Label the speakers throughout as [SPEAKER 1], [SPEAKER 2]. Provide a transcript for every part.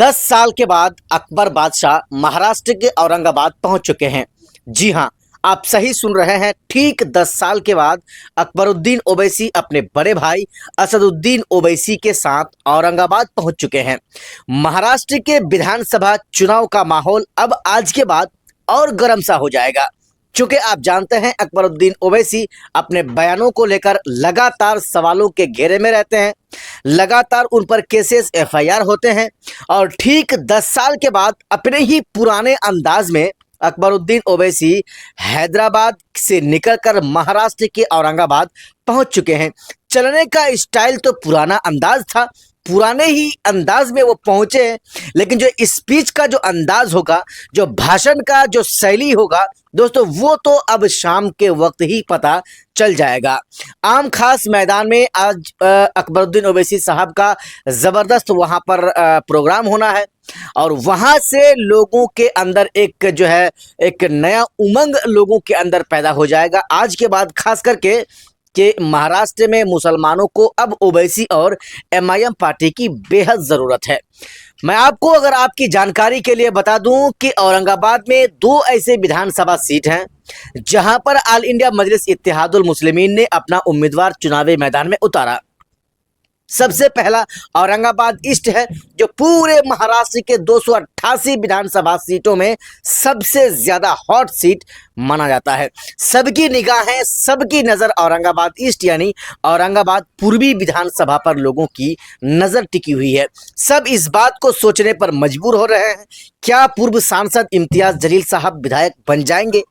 [SPEAKER 1] 10 साल के बाद अकबर बादशाह महाराष्ट्र के औरंगाबाद पहुंच चुके हैं। जी हां, आप सही सुन रहे हैं। ठीक 10 साल के बाद अकबरुद्दीन ओवैसी अपने बड़े भाई असदुद्दीन ओवैसी के साथ औरंगाबाद पहुंच चुके हैं। महाराष्ट्र के विधानसभा चुनाव का माहौल अब आज के बाद और गर्म सा हो जाएगा, चूंकि आप जानते हैं अकबरुद्दीन ओवैसी अपने बयानों को लेकर लगातार सवालों के घेरे में रहते हैं। लगातार उन पर केसेस एफआईआर होते हैं और ठीक 10 साल के बाद अपने ही पुराने अंदाज में अकबरुद्दीन ओवैसी हैदराबाद से निकलकर महाराष्ट्र के औरंगाबाद पहुंच चुके हैं। चलने का स्टाइल तो पुराना अंदाज था, पुराने ही अंदाज में वो पहुंचे हैं, लेकिन जो स्पीच का जो अंदाज होगा, जो भाषण का जो शैली होगा दोस्तों, वो तो अब शाम के वक्त ही पता चल जाएगा। आम खास मैदान में आज अकबरुद्दीन ओवैसी साहब का ज़बरदस्त वहाँ पर प्रोग्राम होना है और वहाँ से लोगों के अंदर एक नया उमंग लोगों के अंदर पैदा हो जाएगा। आज के बाद खास करके कि महाराष्ट्र में मुसलमानों को अब ओवैसी और एमआईएम पार्टी की बेहद ज़रूरत है। मैं आपको अगर आपकी जानकारी के लिए बता दूं कि औरंगाबाद में 2 ऐसे विधानसभा सीट हैं जहां पर ऑल इंडिया मजलिस इत्तेहादुल मुस्लिमीन ने अपना उम्मीदवार चुनावी मैदान में उतारा। सबसे पहला औरंगाबाद ईस्ट है, जो पूरे महाराष्ट्र के 288 विधानसभा सीटों में सबसे ज्यादा हॉट सीट माना जाता है। सबकी निगाहें, सबकी नज़र औरंगाबाद ईस्ट यानी औरंगाबाद पूर्वी विधानसभा पर लोगों की नज़र टिकी हुई है। सब इस बात को सोचने पर मजबूर हो रहे हैं, क्या पूर्व सांसद इम्तियाज़ जलील साहब विधायक बन जाएंगे?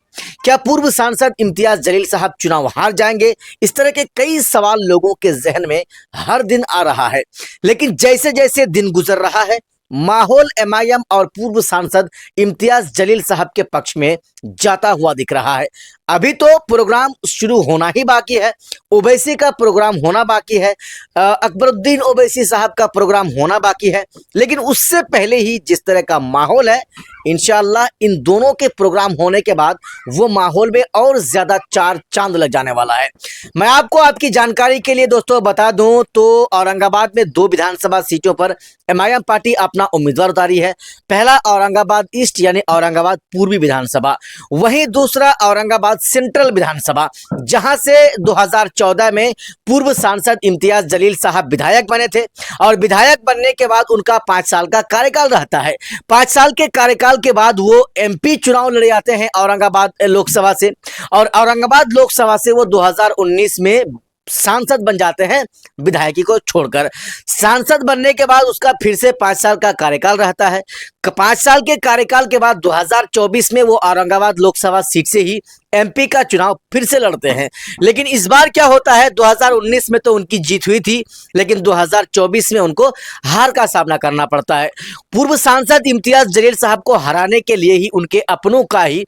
[SPEAKER 1] क्या पूर्व सांसद इम्तियाज़ जलील साहब चुनाव हार जाएंगे? इस तरह के कई सवाल लोगों के जहन में हर दिन आ रहा है। लेकिन जैसे जैसे दिन गुजर रहा है, माहौल एमआईएम और पूर्व सांसद इम्तियाज़ जलील साहब के पक्ष में जाता हुआ दिख रहा है। अभी तो प्रोग्राम शुरू होना ही बाकी है, ओवैसी का प्रोग्राम होना बाकी है, अकबरुद्दीन ओवैसी साहब का प्रोग्राम होना बाकी है। लेकिन उससे पहले ही जिस तरह का माहौल है, इंशाअल्लाह इन दोनों के प्रोग्राम होने के बाद वो माहौल में और ज़्यादा चार चांद लग जाने वाला है। मैं आपको आपकी जानकारी के लिए दोस्तों बता दूं तो औरंगाबाद में 2 विधानसभा सीटों पर एमआईएम पार्टी अपना उम्मीदवार उतारी है। पहला औरंगाबाद ईस्ट यानी औरंगाबाद पूर्वी विधानसभा, वहीं दूसरा औरंगाबाद सेंट्रल विधानसभा, जहां से 2014 में पूर्व सांसद इम्तियाज़ जलील साहब विधायक बने थे और विधायक बनने के बाद उनका 5 साल का कार्यकाल रहता है। 5 साल के कार्यकाल के बाद वो एमपी चुनाव लड़े जाते हैं औरंगाबाद लोकसभा से और औरंगाबाद लोकसभा से वो 2019 में सांसद बन जाते हैं, विधायकी को छोड़कर। सांसद बनने के बाद उसका फिर से 5 साल का कार्यकाल रहता है। 5 साल के कार्यकाल के बाद 2024 में वो औरंगाबाद लोकसभा सीट से ही एमपी का चुनाव फिर से लड़ते हैं। लेकिन इस बार क्या होता है, 2019 में तो उनकी जीत हुई थी, लेकिन 2024 में उनको हार का सामना करना पड़ता है। पूर्व सांसद इम्तियाज़ जलील साहब को हराने के लिए ही उनके अपनों का ही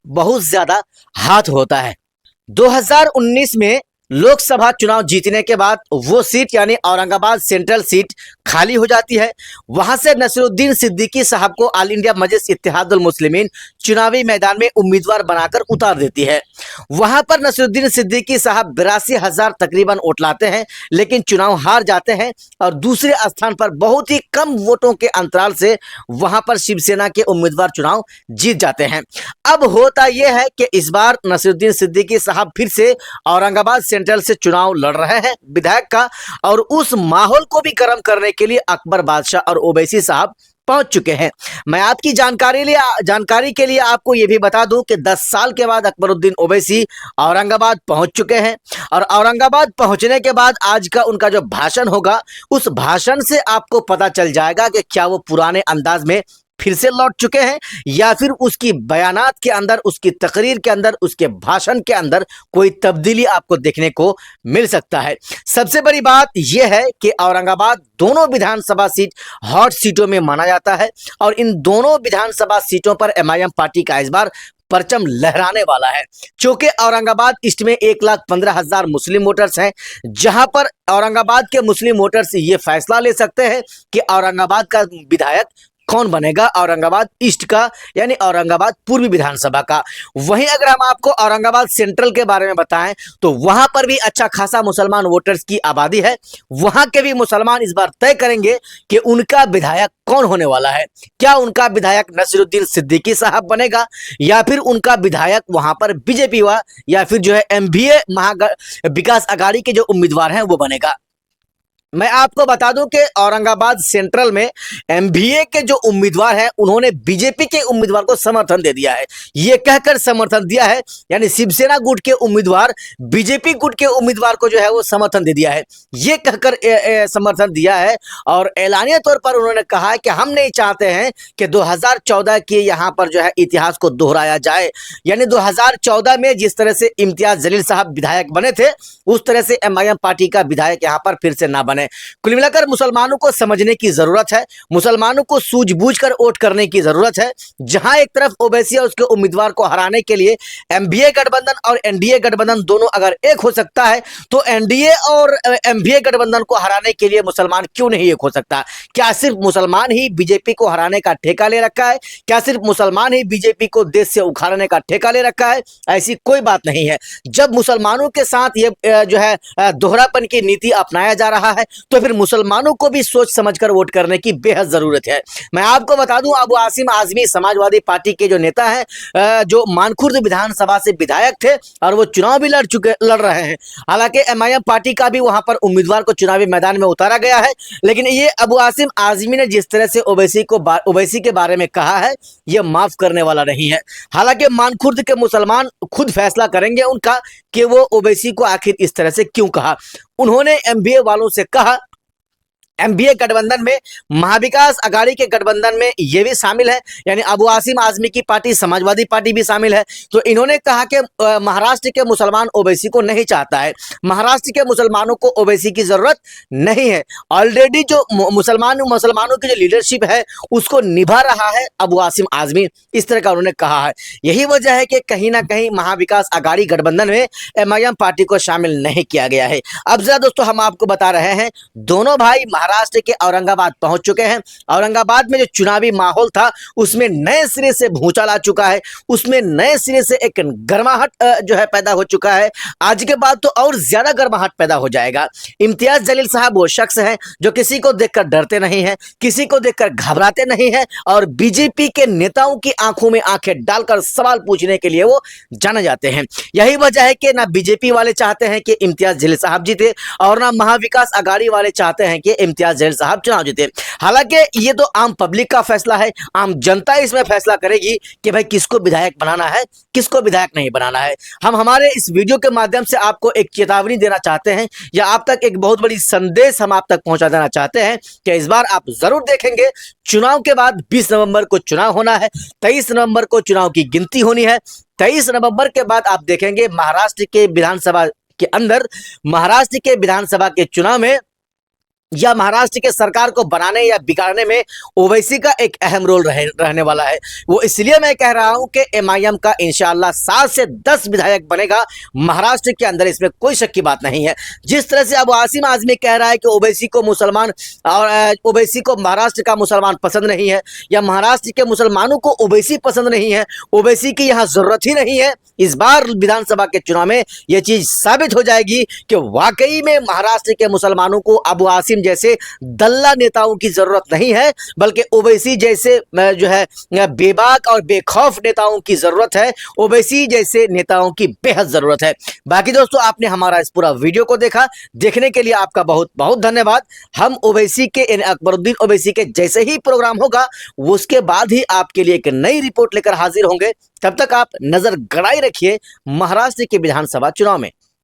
[SPEAKER 1] बहुत ज्यादा हाथ होता है। 2019 में लोकसभा चुनाव जीतने के बाद वो सीट यानी औरंगाबाद सेंट्रल सीट खाली हो जाती है। वहां से नसीरुद्दीन सिद्दीकी साहब को ऑल इंडिया मजलिस इत्तेहादुल मुस्लिमीन चुनावी मैदान में उम्मीदवार बनाकर उतार देती है। वहां पर नसीरुद्दीन सिद्दीकी साहब 82,000 तकरीबन वोट लाते हैं, लेकिन चुनाव हार जाते हैं और दूसरे स्थान पर बहुत ही कम वोटों के अंतराल से वहां पर शिवसेना के उम्मीदवार चुनाव जीत जाते हैं। अब होता यह है कि इस बार नसीरुद्दीन सिद्दीकी साहब फिर से औरंगाबाद सेंट्रल से चुनाव लड़ रहे हैं विधायक का, और उस माहौल को भी गर्म करने के लिए अकबर बादशाह और ओवैसी साहब पहुंच चुके हैं। मैं आपकी जानकारी के लिए आपको यह भी बता दूं कि 10 साल के बाद अकबरुद्दीन ओवैसी औरंगाबाद पहुंच चुके हैं और औरंगाबाद पहुंचने के बाद आज का उनका जो भाषण होगा, उस भाषण से आपको पता चल जाएगा कि क्या वो पुराने अंदाज में फिर से लौट चुके हैं या फिर उसकी बयानात के अंदर, उसकी तकरीर के अंदर, उसके भाषण के अंदर कोई तब्दीली आपको देखने को मिल सकता है। सबसे बड़ी बात यह है कि औरंगाबाद दोनों विधानसभा सीट हॉट सीटों में माना जाता है और इन दोनों विधानसभा सीटों पर एमआईएम पार्टी का इस बार परचम लहराने वाला है। चूंकि औरंगाबाद ईस्ट में 1,15,000 मुस्लिम वोटर्स हैं, जहां पर औरंगाबाद के मुस्लिम वोटर्स ये फैसला ले सकते हैं कि औरंगाबाद का विधायक कौन बनेगा औरंगाबाद ईस्ट का, यानी औरंगाबाद पूर्वी विधानसभा का। वहीं अगर हम आपको औरंगाबाद सेंट्रल के बारे में बताएं तो वहां पर भी अच्छा खासा मुसलमान वोटर्स की आबादी है। वहां के भी मुसलमान इस बार तय करेंगे कि उनका विधायक कौन होने वाला है। क्या उनका विधायक नसीरुद्दीन सिद्दीकी साहब बनेगा, या फिर उनका विधायक वहां पर बीजेपी हुआ, या फिर जो है एमवीए विकास अघाड़ी के जो उम्मीदवार हैं वो बनेगा। मैं आपको बता दूं कि औरंगाबाद सेंट्रल में एमवीए के जो उम्मीदवार हैं उन्होंने बीजेपी के उम्मीदवार को समर्थन दे दिया है। ये कहकर समर्थन दिया है, यानी शिवसेना गुट के उम्मीदवार बीजेपी गुट के उम्मीदवार को जो है वो समर्थन दे दिया है। ये कहकर समर्थन दिया है और ऐलानिया तौर पर उन्होंने कहा है कि हम नहीं चाहते हैं कि 2014 के यहाँ पर जो है इतिहास को दोहराया जाए। यानी 2014 में जिस तरह से इम्तियाज जलील साहब विधायक बने थे, उस तरह से एमआईएम पार्टी का विधायक यहाँ पर फिर से ना बने। कुल मिलाकर मुसलमानों को समझने की जरूरत है, मुसलमानों को सूझबूझकर वोट करने की जरूरत है। जहां एक तरफ ओवैसी और उसके उम्मीदवार को हराने के लिए एमवीए गठबंधन और एनडीए गठबंधन दोनों अगर एक हो सकता है, तो एनडीए और एमवीए गठबंधन को हराने के लिए मुसलमान क्यों नहीं एक हो सकता? क्या सिर्फ मुसलमान ही बीजेपी को हराने का ठेका ले रखा है? क्या सिर्फ मुसलमान ही बीजेपी को देश से उखाड़ने का ठेका ले रखा है? ऐसी कोई बात नहीं है। जब मुसलमानों के साथ ये जो है दोहरापन की नीति अपनाया जा रहा है, तो फिर मुसलमानों को भी सोच समझकर वोट करने की बेहद जरूरत है। मैं आपको बता दूं, अबू आसिम आजमी समाजवादी पार्टी के जो नेता हैं, जो मानखुर्द विधानसभा से विधायक थे और वो चुनाव भी लड़ रहे हैं। हालांकि एमआईएम पार्टी का भी वहां पर उम्मीदवार को चुनावी मैदान में उतारा गया है, लेकिन ये अबू आसिम आजमी ने जिस तरह से ओवैसी के बारे में कहा है, ये माफ करने वाला नहीं है। हालांकि मानखुर्द के मुसलमान खुद फैसला करेंगे उनका कि वो ओवैसी को आखिर इस तरह से क्यों कहा। उन्होंने एमवीए वालों से कहा, एमवीए गठबंधन में महाविकास अघाड़ी के गठबंधन में ये भी शामिल है, यानी अबू आसिम आजमी की पार्टी समाजवादी पार्टी भी शामिल है। तो इन्होंने कहा कि महाराष्ट्र के मुसलमान ओवैसी को नहीं चाहता है, महाराष्ट्र के मुसलमानों को ओवैसी की जरूरत नहीं है। ऑलरेडी जो मुसलमानों की जो लीडरशिप है उसको निभा रहा है अबू आसिम आजमी, इस तरह का उन्होंने कहा है। यही वजह है कि कहीं ना कहीं महाविकास अघाड़ी गठबंधन में एमआईएम पार्टी को शामिल नहीं किया गया है। अब जरा दोस्तों हम आपको बता रहे हैं, दोनों भाई महाराष्ट्र के औरंगाबाद पहुंच चुके हैं। औरंगाबाद में जो चुनावी माहौल था उसमें नए सिरे से भूचाल आ चुका है, उसमें नए सिरे से एक गर्माहट जो है पैदा हो चुका है। आज के बाद तो और ज्यादा गर्माहट पैदा हो जाएगा। इम्तियाज जलील साहब वो शख्स हैं जो किसी को देखकर डरते नहीं हैं, किसी को देखकर घबराते नहीं हैं, और बीजेपी के नेताओं की आंखों में आंखें डालकर सवाल पूछने के लिए वो जाने जाते हैं। यही वजह है कि ना बीजेपी वाले चाहते हैं कि इम्तियाज जलील साहब जीते, और ना महाविकास अघाड़ी वाले चाहते हैं कि इम्तियाज जलील साहब चुनाव जीते। हालांकि ये तो आम पब्लिक का फैसला है, आम जनता इसमें फैसला करेगी कि भाई किसको विधायक बनाना है, किसको विधायक नहीं बनाना है। हम हमारे इस वीडियो के माध्यम से आपको एक चेतावनी देना चाहते हैं, या आप तक एक बहुत बड़ी संदेश हम आप तक पहुंचा देना चाहते हैं कि इस बार आप जरूर देखेंगे, चुनाव के बाद 20 नवंबर को चुनाव होना है, 23 नवंबर को चुनाव की गिनती होनी है। 23 नवंबर के बाद आप देखेंगे महाराष्ट्र के विधानसभा के अंदर, महाराष्ट्र के विधानसभा के चुनाव में या महाराष्ट्र के सरकार को बनाने या बिगाड़ने में ओवैसी का एक अहम रोल रहने वाला है। वो इसलिए मैं कह रहा हूं कि एमआईएम का इंशाअल्लाह 7 से 10 विधायक बनेगा महाराष्ट्र के अंदर, इसमें कोई शक की बात नहीं है। जिस तरह से अबू आसिम आजमी कह रहा है कि ओवैसी को मुसलमान और ओवैसी को महाराष्ट्र का मुसलमान पसंद नहीं है, या महाराष्ट्र के मुसलमानों को ओवैसी पसंद नहीं है, ओवैसी की यहाँ जरूरत ही नहीं है, इस बार विधानसभा के चुनाव में यह चीज साबित हो जाएगी कि वाकई में महाराष्ट्र के मुसलमानों को अबू आसिम जैसे दल्ला नेताओं की जरूरत नहीं है, बल्कि ओवैसी जैसे जो है बेबाक और बेखौफ नेताओं की जरूरत है। ओवैसी जैसे नेताओं की बेहद जरूरत है। बाकी दोस्तों, आपने हमारा इस पूरा वीडियो को देखा, देखने के लिए आपका बहुत बहुत धन्यवाद। हम ओवैसी के अकबरुद्दीन ओवैसी के जैसे ही प्रोग्राम होगा उसके बाद ही आपके लिए एक नई रिपोर्ट लेकर हाजिर होंगे। तब तक आप नजर गड़ाई रखिए महाराष्ट्र के विधानसभा चुनाव में।